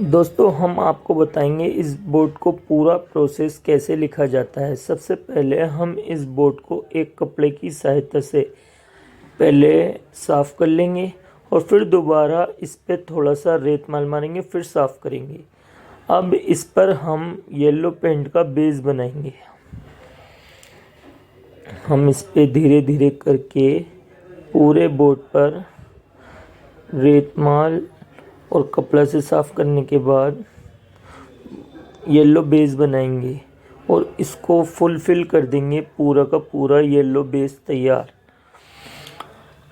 दोस्तों हम आपको बताएंगे इस बोर्ड को पूरा प्रोसेस कैसे लिखा जाता है। सबसे पहले हम इस बोर्ड को एक कपड़े की सहायता से पहले साफ़ कर लेंगे और फिर दोबारा इस पर थोड़ा सा रेत मारेंगे, फिर साफ़ करेंगे। अब इस पर हम येलो पेंट का बेस बनाएंगे। हम इस पे धीरे धीरे करके पूरे बोर्ड पर रेत माल और कपड़ा से साफ़ करने के बाद येलो बेस बनाएंगे और इसको फुलफिल कर देंगे, पूरा का पूरा येलो बेस तैयार।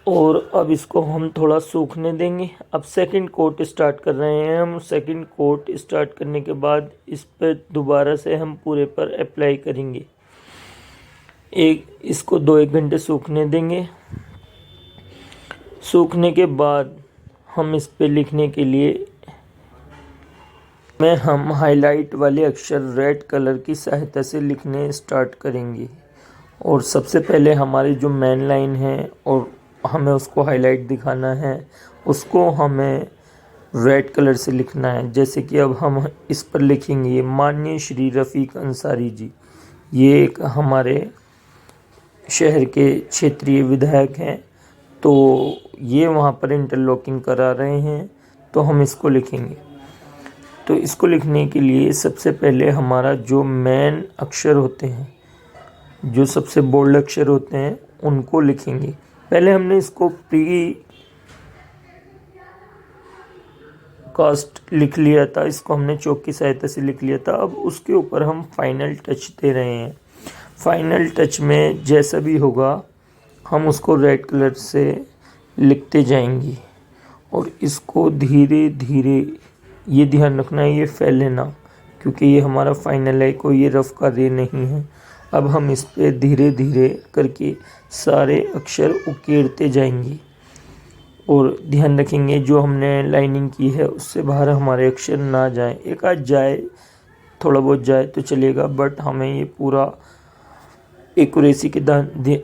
और अब इसको हम थोड़ा सूखने देंगे। अब सेकंड कोट स्टार्ट कर रहे हैं। हम सेकंड कोट स्टार्ट करने के बाद इस पर दोबारा से हम पूरे पर अप्लाई करेंगे। इसको 2-1 घंटे सूखने देंगे। सूखने के बाद हम इस पे लिखने के लिए हम हाईलाइट वाले अक्षर रेड कलर की सहायता से लिखने स्टार्ट करेंगे। और सबसे पहले हमारी जो मेन लाइन है और हमें उसको हाईलाइट दिखाना है, उसको हमें रेड कलर से लिखना है। जैसे कि अब हम इस पर लिखेंगे माननीय श्री रफ़ीक अंसारी जी। ये एक हमारे शहर के क्षेत्रीय विधायक हैं, तो ये वहाँ पर इंटरलॉकिंग करा रहे हैं, तो हम इसको लिखेंगे। तो इसको लिखने के लिए सबसे पहले हमारा जो मेन अक्षर होते हैं, जो सबसे बोल्ड अक्षर होते हैं, उनको लिखेंगे। पहले हमने इसको प्री कास्ट लिख लिया था, इसको हमने चौक की सहायता से लिख लिया था। अब उसके ऊपर हम फाइनल टच दे रहे हैं। फाइनल टच में जैसा भी होगा हम उसको रेड कलर से लिखते जाएंगे और इसको धीरे धीरे, ये ध्यान रखना है ये फैले ना, क्योंकि ये हमारा फाइनल है, कोई ये रफ कार्य नहीं है। अब हम इस पे धीरे धीरे करके सारे अक्षर उकेरते जाएंगे और ध्यान रखेंगे जो हमने लाइनिंग की है उससे बाहर हमारे अक्षर ना जाए। एक आध जाए, थोड़ा बहुत जाए तो चलेगा, बट हमें ये पूरा एक्यूरेसी के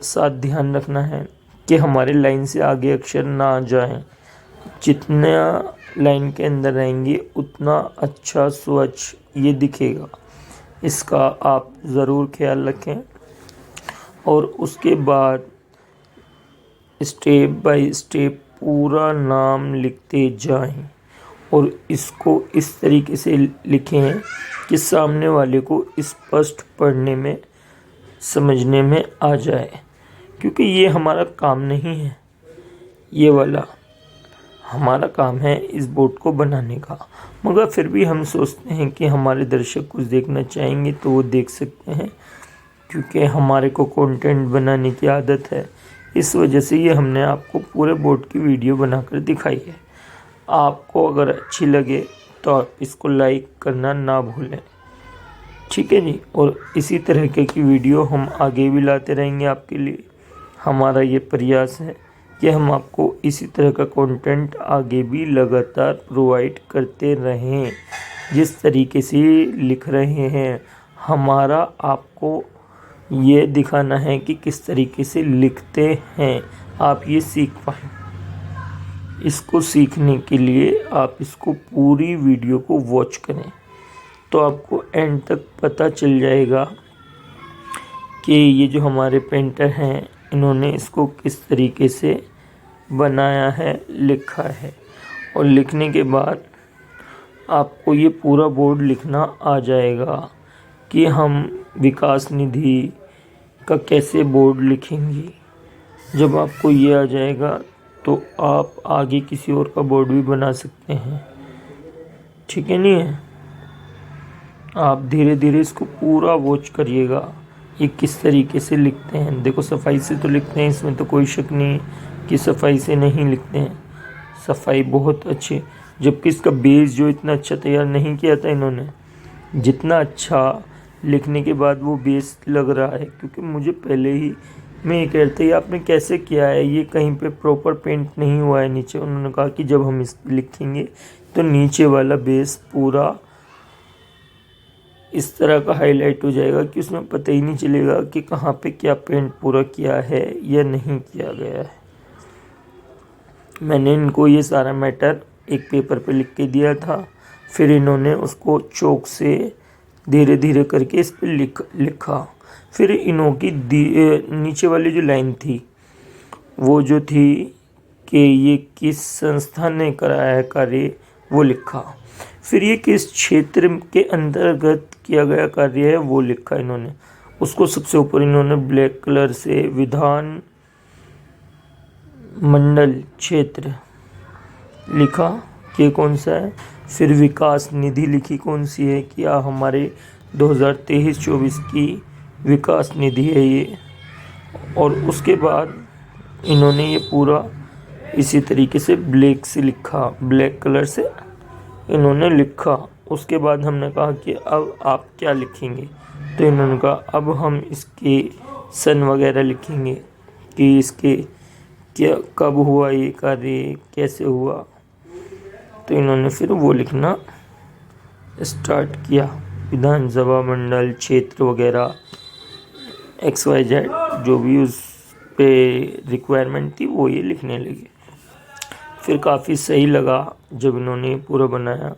साथ ध्यान रखना है कि हमारे लाइन से आगे अक्षर ना जाएं। जितना लाइन के अंदर रहेंगे उतना अच्छा स्वच्छ ये दिखेगा, इसका आप ज़रूर ख्याल रखें। और उसके बाद स्टेप बाय स्टेप पूरा नाम लिखते जाएं और इसको इस तरीके से लिखें कि सामने वाले को स्पष्ट पढ़ने में, समझने में आ जाए। क्योंकि ये हमारा काम नहीं है, ये वाला हमारा काम है इस बोर्ड को बनाने का। मगर फिर भी हम सोचते हैं कि हमारे दर्शक कुछ देखना चाहेंगे तो वो देख सकते हैं, क्योंकि हमारे को कंटेंट बनाने की आदत है। इस वजह से ये हमने आपको पूरे बोर्ड की वीडियो बनाकर दिखाई है। आपको अगर अच्छी लगे तो आप इसको लाइक करना ना भूलें, ठीक है जी। और इसी तरह की वीडियो हम आगे भी लाते रहेंगे आपके लिए। हमारा ये प्रयास है कि हम आपको इसी तरह का कंटेंट आगे भी लगातार प्रोवाइड करते रहें। जिस तरीके से लिख रहे हैं, हमारा आपको ये दिखाना है कि किस तरीके से लिखते हैं, आप ये सीख पाएँ। इसको सीखने के लिए आप इसको पूरी वीडियो को वॉच करें, तो आपको एंड तक पता चल जाएगा कि ये जो हमारे पेंटर हैं इन्होंने इसको किस तरीके से बनाया है, लिखा है। और लिखने के बाद आपको ये पूरा बोर्ड लिखना आ जाएगा कि हम विकास निधि का कैसे बोर्ड लिखेंगे। जब आपको ये आ जाएगा तो आप आगे किसी और का बोर्ड भी बना सकते हैं, ठीक है नहीं है। आप धीरे धीरे इसको पूरा वॉच करिएगा ये किस तरीके से लिखते हैं। देखो सफाई से तो लिखते हैं, इसमें तो कोई शक नहीं कि सफाई से नहीं लिखते हैं, सफाई बहुत अच्छी। जबकि इसका बेस जो इतना अच्छा तैयार नहीं किया था इन्होंने, जितना अच्छा लिखने के बाद वो बेस लग रहा है। क्योंकि मुझे पहले ही मैं ये कहते ही आपने कैसे किया है, ये कहीं पे प्रॉपर पेंट नहीं हुआ है नीचे। उन्होंने कहा कि जब हम इस पर लिखेंगे तो नीचे वाला बेस पूरा इस तरह का हाईलाइट हो जाएगा कि उसमें पता ही नहीं चलेगा कि कहाँ पे क्या पेंट पूरा किया है या नहीं किया गया है। मैंने इनको ये सारा मैटर एक पेपर पे लिख के दिया था। फिर इन्होंने उसको चौक से धीरे धीरे करके इस पर लिखा। फिर इन्हों की नीचे वाली जो लाइन थी वो जो थी कि ये किस संस्था ने कराया है कार्य, वो लिखा। फिर ये किस क्षेत्र के अंतर्गत किया गया कार्य है, वो लिखा इन्होंने। उसको सबसे ऊपर इन्होंने ब्लैक कलर से विधान मंडल क्षेत्र लिखा कि कौन सा है। फिर विकास निधि लिखी कौन सी है, क्या हमारे 2023-24 की विकास निधि है ये। और उसके बाद इन्होंने ये पूरा इसी तरीके से ब्लैक से लिखा, ब्लैक कलर से इन्होंने लिखा। उसके बाद हमने कहा कि अब आप क्या लिखेंगे, तो इन्होंने कहा अब हम इसके सन वगैरह लिखेंगे कि इसके क्या कब हुआ ये कार्य, कैसे हुआ। तो इन्होंने फिर वो लिखना स्टार्ट किया, विधानसभा मंडल क्षेत्र वगैरह XYZ जो भी उस पे रिक्वायरमेंट थी वो ये लिखने लगे। फिर काफ़ी सही लगा जब इन्होंने पूरा बनाया,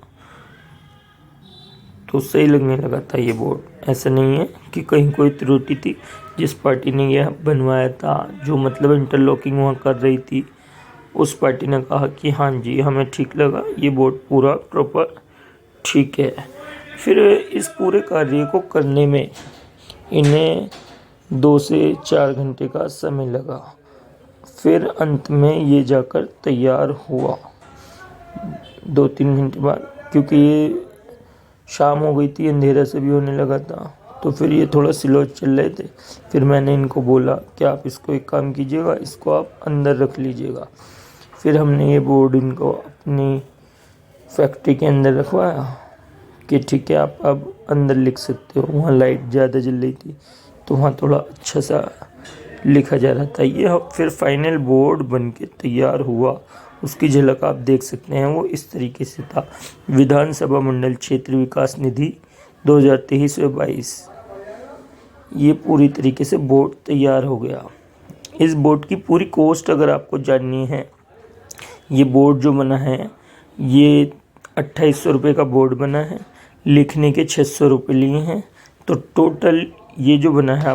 तो सही लगने लगा था ये बोर्ड। ऐसा नहीं है कि कहीं कोई त्रुटि थी। जिस पार्टी ने यह बनवाया था, जो मतलब इंटरलॉकिंग वहाँ कर रही थी, उस पार्टी ने कहा कि हाँ जी हमें ठीक लगा, ये बोर्ड पूरा प्रॉपर ठीक है। फिर इस पूरे कार्य को करने में इन्हें 2 से 4 घंटे का समय लगा। फिर अंत में ये जाकर तैयार हुआ 2-3 घंटे बाद, क्योंकि ये शाम हो गई थी, अंधेरा से भी होने लगा था, तो फिर ये थोड़ा स्लो चल रहे थे। फिर मैंने इनको बोला कि आप इसको एक काम कीजिएगा, इसको आप अंदर रख लीजिएगा। फिर हमने ये बोर्ड इनको अपनी फैक्ट्री के अंदर रखवाया कि ठीक है आप अब अंदर लिख सकते हो। वहाँ लाइट ज़्यादा जल रही थी तो वहाँ थोड़ा अच्छा सा लिखा जा रहा था। ये फिर फाइनल बोर्ड बन के तैयार हुआ। उसकी झलक आप देख सकते हैं, वो इस तरीके से था। विधानसभा मंडल क्षेत्र विकास निधि 2023-22, ये पूरी तरीके से बोर्ड तैयार हो गया। इस बोर्ड की पूरी कॉस्ट अगर आपको जाननी है, ये बोर्ड जो बना है ये 2800 रुपये का बोर्ड बना है, लिखने के 600 रुपये लिए हैं। तो टोटल ये जो बना है